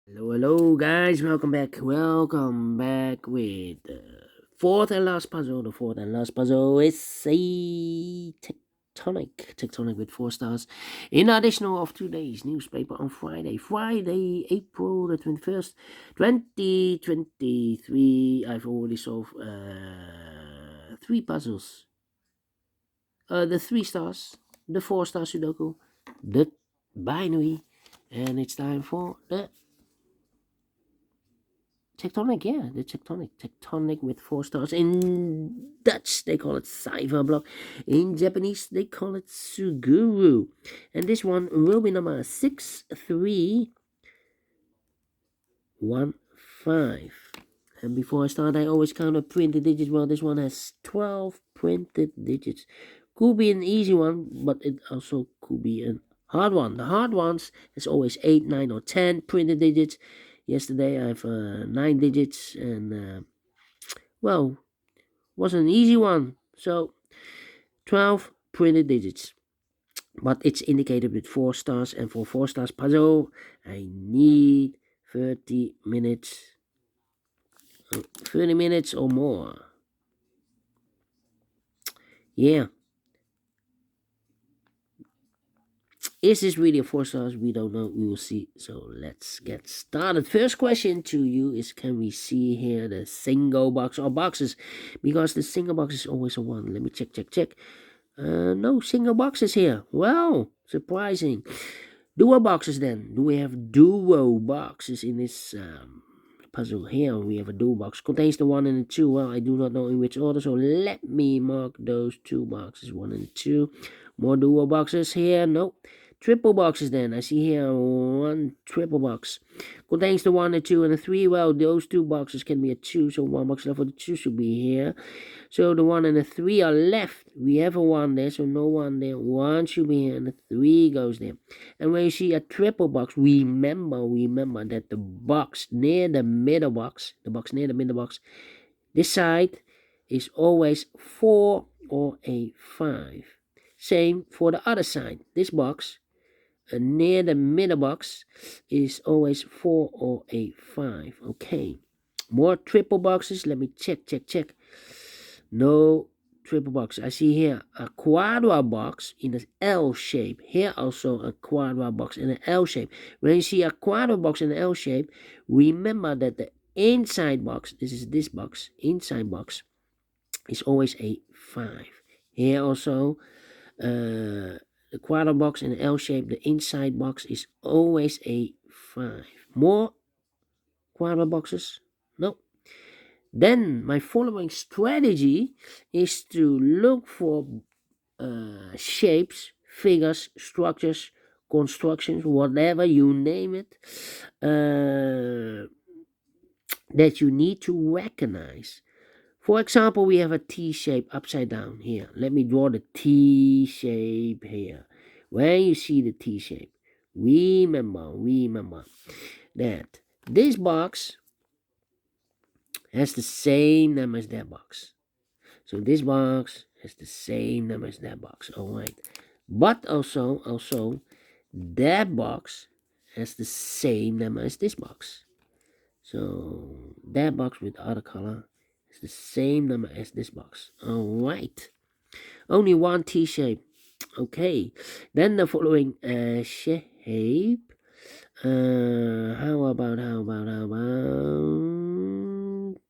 Hello guys, welcome back with the fourth and last puzzle. The fourth and last puzzle is a tectonic with 4 stars. In additional of today's newspaper on Friday, April the 21st, 2023. I've already solved three puzzles. The 3 stars, the 4 star Sudoku, the binary, and it's time for the Tectonic, yeah, the Tectonic with 4 stars. In Dutch, they call it Cypher Block. In Japanese, they call it Suguru. And this one will be number 6315. And before I start, I always count up printed digits. Well, this one has 12 printed digits. Could be an easy one, but it also could be a hard one. The hard ones is always 8, 9, or 10 printed digits. Yesterday I have 9 digits, and well, was an easy one. So 12 printed digits, but it's indicated with 4 stars, and for 4 stars puzzle I need 30 minutes. 30 minutes or more. Yeah. Is this really a 4 stars? We don't know. We will see. So let's get started. First question to you is, can we see here the single box or boxes? Because the single box is always a 1. Let me check. No single boxes here. Well, surprising. Duo boxes then. Do we have duo boxes in this puzzle? Here we have a duo box. Contains the 1 and the 2. Well, I do not know in which order, so let me mark those 2 boxes, 1 and 2. More duo boxes here. No. Triple boxes then. I see here 1 triple box. Contains the 1, the 2, and the 3. Well, those 2 boxes can be a 2, so 1 box left for the 2 should be here. So the 1 and the 3 are left. We have a 1 there, so no 1 there. 1 should be here, and the 3 goes there. And when you see a triple box, remember that the box near the middle box, this side is always 4 or a 5. Same for the other side. This box near the middle box is always 4 or a 5. Okay. More triple boxes. Let me check. No triple box. I see here a quadra box in an L shape. Here also a quadra box in an L shape. When you see a quadra box in an L shape, remember that the inside box, this is this box, inside box, is always a 5. Here also, the quadra box in an L shape, the inside box is always a 5. More quadra boxes? No. Then my following strategy is to look for shapes, figures, structures, constructions, whatever you name it, that you need to recognize. For example, we have a T shape upside down here. Let me draw the T shape here. When you see the T shape, remember that this box has the same number as that box. So this box has the same number as that box. Alright. But also that box has the same number as this box. So that box with other color is the same number as this box. Alright. Only one T shape. Okay. Then the following shape. How about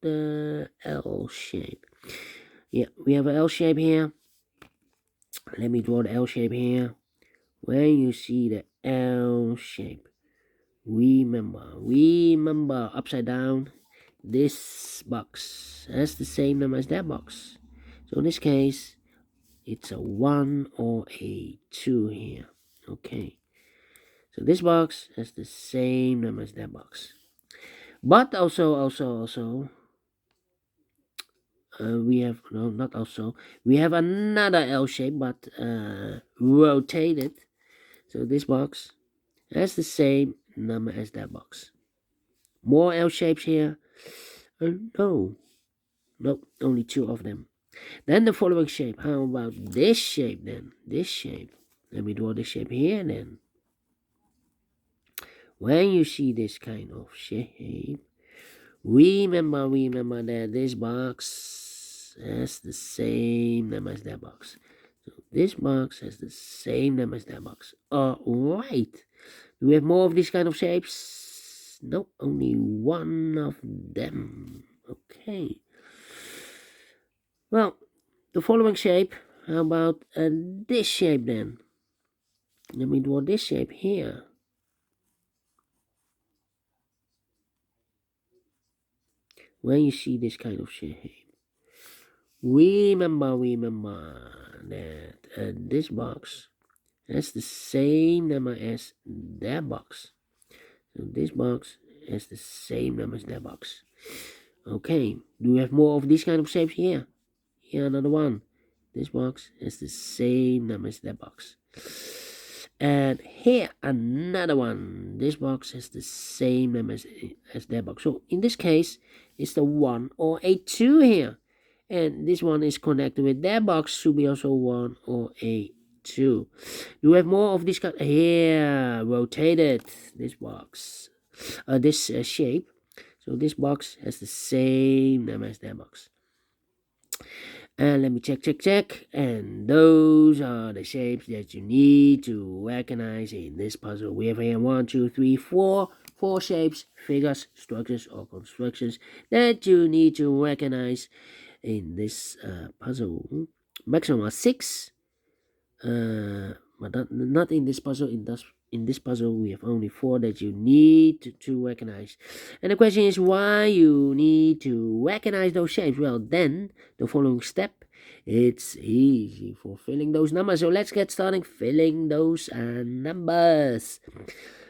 the L shape? Yeah, we have an L shape here. Let me draw the L shape here. When you see the L shape, remember upside down, this box has the same number as that box. So in this case, it's a 1 or a 2 here. Okay. So this box has the same number as that box. But also, we have, no, not also, we have another L shape, but rotated. So this box has the same number as that box. More L shapes here. No, only 2 of them. Then the following shape. How about this shape then? This shape. Let me draw this shape here then. when you see this kind of shape, remember that this box has the same name as that box. So this box has the same name as that box. Alright. Do we have more of these kind of shapes? No, only one of them. Okay. Well, the following shape. How about this shape then? Let me draw this shape here. When you see this kind of shape, remember that this box has the same number as that box. So this box has the same number as that box. Okay, do we have more of these kind of shapes here? Here another one. This box has the same number as that box. And here another one. This box has the same number as that box. So in this case, it's the 1 or a 2 here. And this one is connected with that box, should be also 1 or a 2. Do we have more of this kind? Here, rotated this box, this shape. So this box has the same number as that box. And let me check. And those are the shapes that you need to recognize in this puzzle. We have here 1, 2, 3, 4 shapes, figures, structures, or constructions that you need to recognize in this puzzle. Maximum are 6. But not in this puzzle. In this puzzle, we have only 4 that you need to recognize. And the question is why you need to recognize those shapes. Well, then the following step, it's easy for filling those numbers. So let's get started filling those numbers.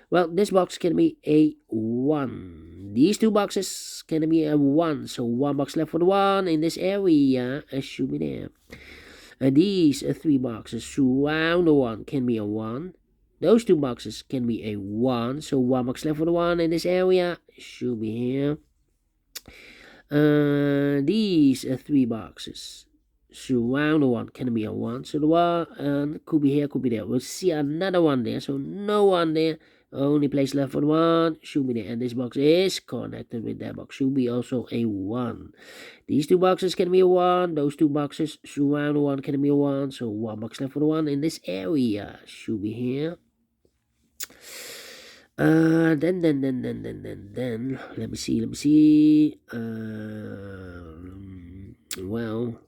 Well, this box can be a 1. These 2 boxes can be a 1. So 1 box left for the 1 in this area. Should be there. These 3 boxes surround the 1 can be a 1. Those 2 boxes can be a 1. So 1 box left for the 1 in this area. Should be here. These 3 boxes surround the 1 can be a 1. So the 1 could be here, could be there. We'll see another 1 there. So no 1 there. Only place left for the 1 should be there. And this box is connected with that box. Should be also a 1. These 2 boxes can be a 1. Those 2 boxes surround the 1 can be a 1. So 1 box left for the 1 in this area. Should be here. Then, let me see. Well.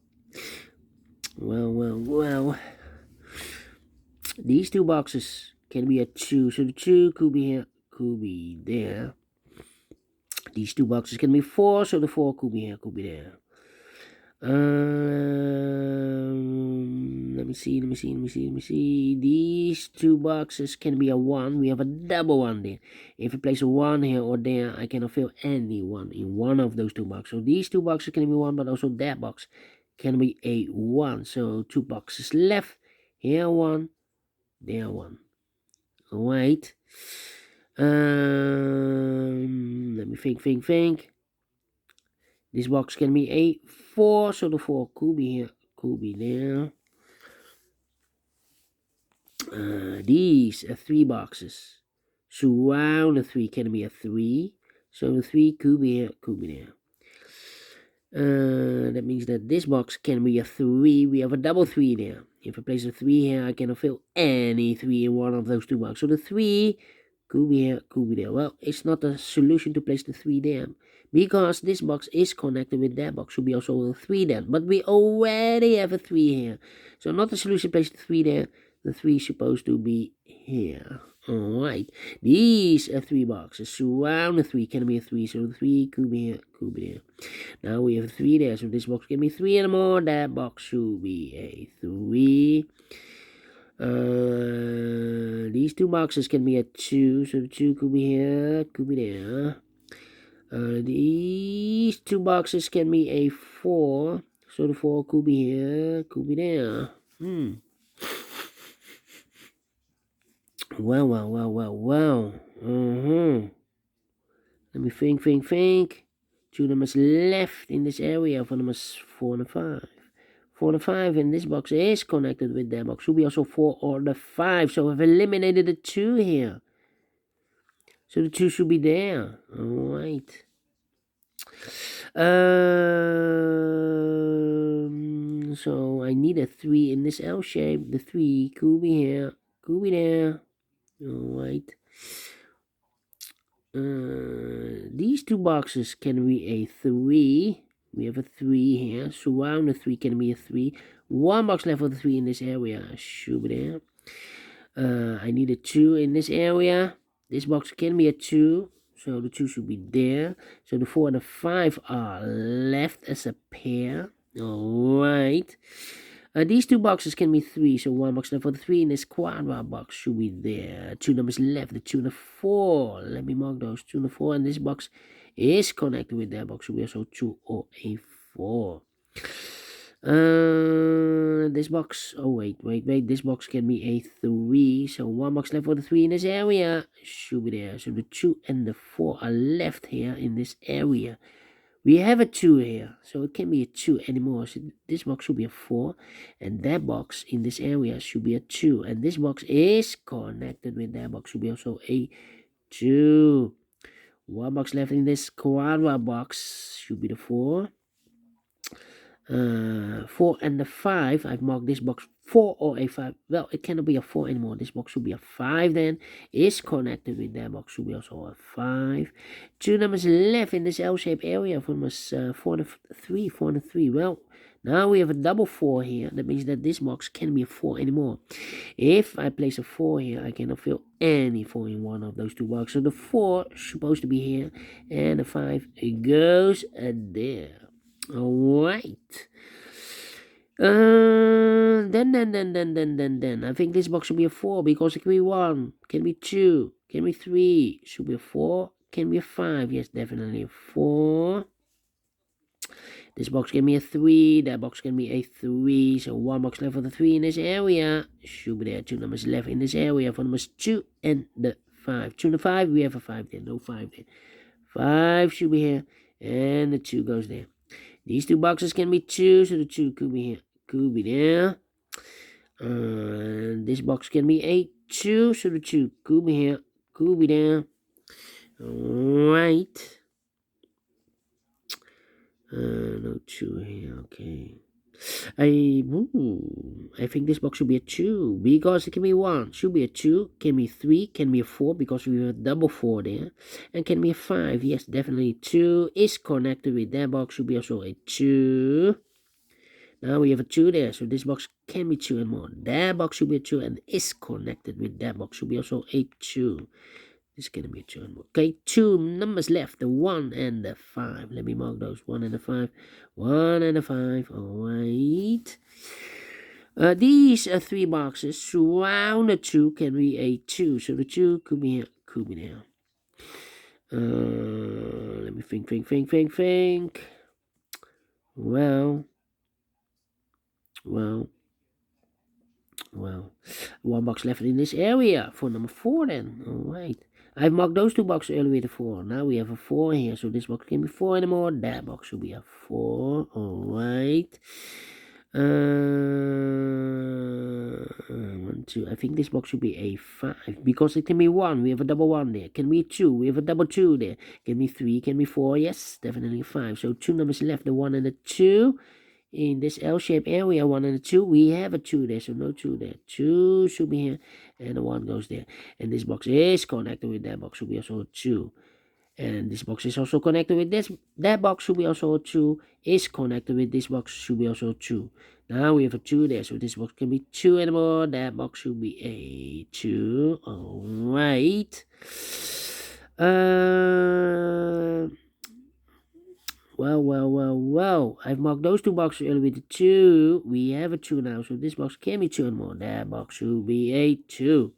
These 2 boxes can be a 2. So the 2 could be here, could be there. These 2 boxes can be 4. So the 4 could be here, could be there. Let me see. These 2 boxes can be a 1. We have a double 1 there. If I place a 1 here or there, I cannot fill any 1 in one of those 2 boxes. So these 2 boxes can be 1, but also that box can be a 1. So 2 boxes left. Here 1, there 1. Alright. Let me think. This box can be a 4, so the 4 could be here, could be there. These 3 boxes surround the 3 can be a 3, so the 3 could be here, could be there. That means that this box can be a 3. We have a double 3 there. If I place a 3 here, I cannot fill any 3 in one of those 2 boxes. So the 3 could be here, could be there. Well, it's not a solution to place the 3 there, because this box is connected with that box. Should be also a 3 there. But we already have a 3 here. So not a solution to place the 3 there. The 3 is supposed to be here. Alright. These 3 boxes surround the 3 can be a 3. So the 3 could be here, could be there. Now we have a 3 there. So this box can be 3 and more. That box should be a 3. These 2 boxes can be a 2. So the 2 could be here, could be there. These 2 boxes can be a 4. So the 4 could be here, could be there. Well. Let me think. 2 numbers left in this area for numbers 4 and 5. 4 and 5 in this box is connected with that box. Should be also 4 or the 5. So I've eliminated the 2 here. So the 2 should be there. All right. So I need a 3 in this L shape. The 3 could be here, could be there. All right. These two boxes can be a 3. We have a 3 here. Surround the 3 can be a 3. One box left for the 3 in this area. Should be there. I need a 2 in this area. This box can be a 2. So the 2 should be there. So the 4 and the 5 are left as a pair. Alright. These two boxes can be 3. So one box left for the 3 in this quadrat box should be there. 2 numbers left. The 2 and the 4. Let me mark those. 2 and the 4. And this box is connected with that box. Should be also 2 or a 4. This box, oh wait, this box can be a 3, so one box left for the 3 in this area, should be there, so the 2 and the 4 are left here in this area. We have a 2 here, so it can't be a 2 anymore, so this box should be a 4, and that box in this area should be a 2, and this box is connected with that box, should be also a 2. One box left in this quadrat box should be the 4. 4 and the 5, I've marked this box 4 or a 5. Well, it cannot be a 4 anymore. This box should be a 5 then. Is connected with that box, should be also a 5. 2 numbers left in this L-shaped area for numbers 4 and 3, 4 and 3. Well, now we have a double 4 here. That means that this box can't be a 4 anymore. If I place a 4 here, I cannot fill any 4 in one of those two boxes. So the 4 is supposed to be here, and the 5 goes there. Alright. Then. I think this box should be a 4 because it can be 1, can be 2, can be 3, should be a 4, can be a 5. Yes, definitely a 4. This box can be a 3, that box can be a 3. So one box left for the 3 in this area. Should be there. 2 numbers left in this area for numbers 2 and the 5. 2 and the 5, we have a 5 there. No 5 there. 5 should be here. And the 2 goes there. These two boxes can be 2, so the 2 could be here, could be there. This box can be a 2, so the 2 could be here, could be there. Alright. No 2 here, okay. I think this box should be a 2 because it can be 1, should be a 2, can be 3, can be a 4 because we have a double 4 there, and can be a 5. Yes, definitely 2 is connected with that box, should be also a 2. Now we have a 2 there, so this box can be 2 and more. That box should be a 2 and is connected with that box, should be also a 2. This is gonna be a 2 and more. Okay, 2 numbers left, the 1 and the 5. Let me mark those, 1 and the 5. 1 and the 5, alright. These 3 boxes surround the 2 can be a 2. So the 2 could be here, could be there. Let me think. Well. One box left in this area for number 4 then. Alright. I've marked those 2 boxes earlier with a 4. Now we have a 4 here. So this box can be 4 anymore. That box should be a 4. Alright. 1, 2. I think this box should be a 5. Because it can be 1. We have a double 1 there. Can be 2. We have a double 2 there. Can be 3. Can be 4. Yes, definitely 5. So 2 numbers left. The 1 and the 2. In this L-shaped area, 1 and a 2, we have a 2 there, so no 2 there. 2 should be here, and the 1 goes there. And this box is connected with that box, should be also a 2. And this box is also connected with this. That box should be also a 2. Is connected with this box, should be also a 2. Now we have a 2 there, so this box can be 2 and more. That box should be a 2. Alright. Well. I've marked those 2 boxes earlier with the 2. We have a 2 now, so this box can be 2 and more. That box should be a 2.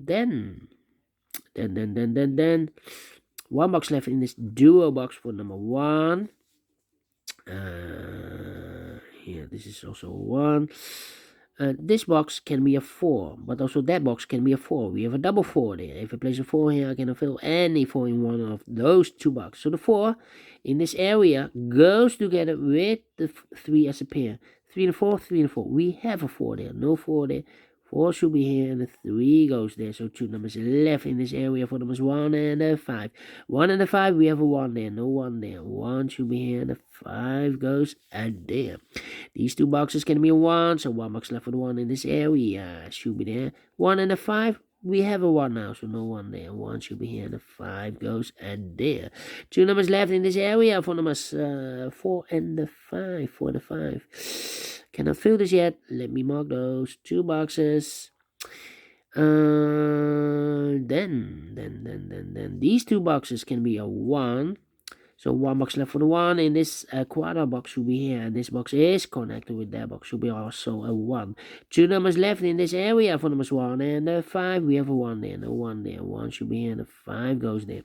Then. One box left in this duo box for number 1. Here, this is also 1. This box can be a 4, but also that box can be a 4. We have a double 4 there. If I place a 4 here, I cannot fill any 4 in one of those 2 boxes. So the 4 in this area goes together with the 3 as a pair. 3 and 4, 3 and 4. We have a 4 there. No 4 there. 4 should be here, and the 3 goes there. So 2 numbers left in this area for numbers 1 and a 5. 1 and a 5, we have a 1 there, no 1 there. 1 should be here, and the 5 goes there. These 2 boxes can be a 1, so 1 box left for the 1 in this area. Should be there. 1 and a 5. We have a 1 now, so no 1 there. 1 should be here, and the 5 goes there. 2 numbers left in this area for numbers 4 and the 5. 4 and the 5. Cannot fill this yet. Let me mark those 2 boxes. Then these 2 boxes can be a 1. So 1 box left for the 1, and this quarter box should be here, and this box is connected with that box, should be also a 1. 2 numbers left in this area for numbers 1 and 5, we have a 1 there, no 1 there. 1 should be here, and a 5 goes there.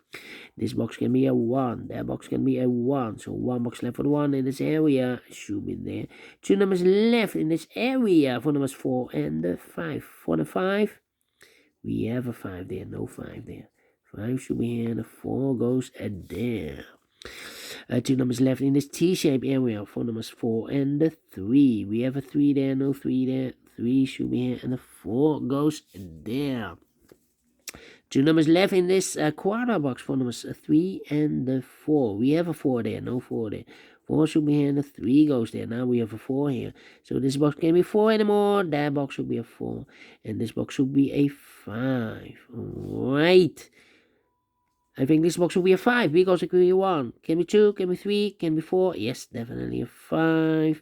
This box can be a 1, that box can be a 1, so 1 box left for the 1 in this area, should be there. 2 numbers left in this area for numbers 4 and 5. For the 5, we have a 5 there, no 5 there. 5 should be here, and the 4 goes there. 2 numbers left in this T-shaped area for numbers 4 and the 3. We have a 3 there, no 3 there. 3 should be here, and the 4 goes there. 2 numbers left in this quarter box for numbers 3 and the 4. We have a 4 there, no 4 there. 4 should be here, and the 3 goes there. Now we have a 4 here. So this box can't be 4 anymore. That box should be a 4. And this box should be a 5. Alright. I think this box will be a 5 because it can be a 1. Can be 2, can be 3, can be 4. Yes, definitely a 5.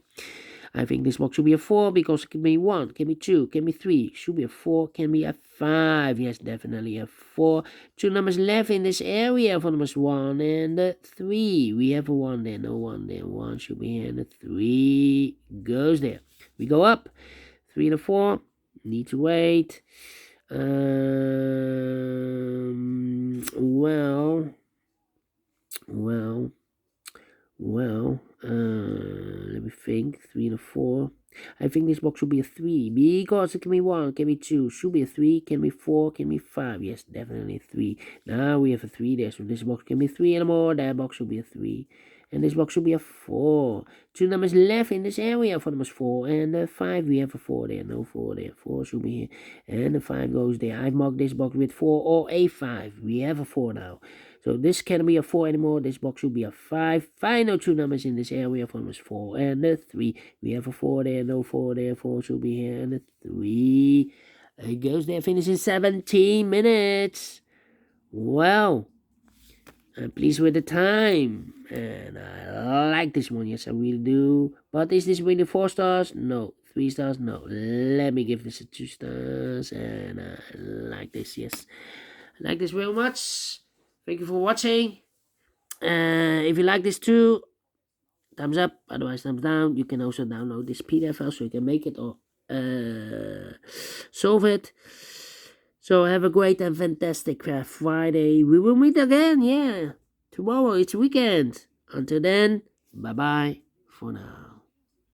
I think this box should be a 4 because it can be 1, can be 2, can be 3. Should be a 4, can be a 5. Yes, definitely a 4. 2 numbers left in this area for numbers 1 and 3. We have a 1 there, no 1 there. 1 should be here, and the 3 goes there. We go up. 3 and a 4. Need to wait. Let me think. 3 and a 4. I think this box should be a 3 because it can be 1, can be 2, should be a 3, can be 4, can be 5. Yes, definitely 3. Now we have a 3 there, so this box can be 3 and more. That box should be a 3. And this box should be a 4. 2 numbers left in this area for numbers 4 and 5. We have a 4 there, no 4 there. 4 should be here, and the 5 goes there. I've marked this box with 4 or a 5. We have a 4 now. So this can't be a 4 anymore. This box should be a 5. Final 2 numbers in this area for numbers 4 and 3. We have a 4 there, no 4 there. 4 should be here, and the 3. It goes there, finish in 17 minutes. Wow. I'm pleased with the time, and I like this one. Yes, I really do. But is this really 4 stars? No. 3 stars? No. Let me give this a 2 stars, and I like this. Yes, I like this very much. Thank you for watching. If you like this too, thumbs up. Otherwise, thumbs down. You can also download this PDF file so you can make it or solve it. So have a great and fantastic Friday. We will meet again, yeah. Tomorrow, it's weekend. Until then, bye-bye for now.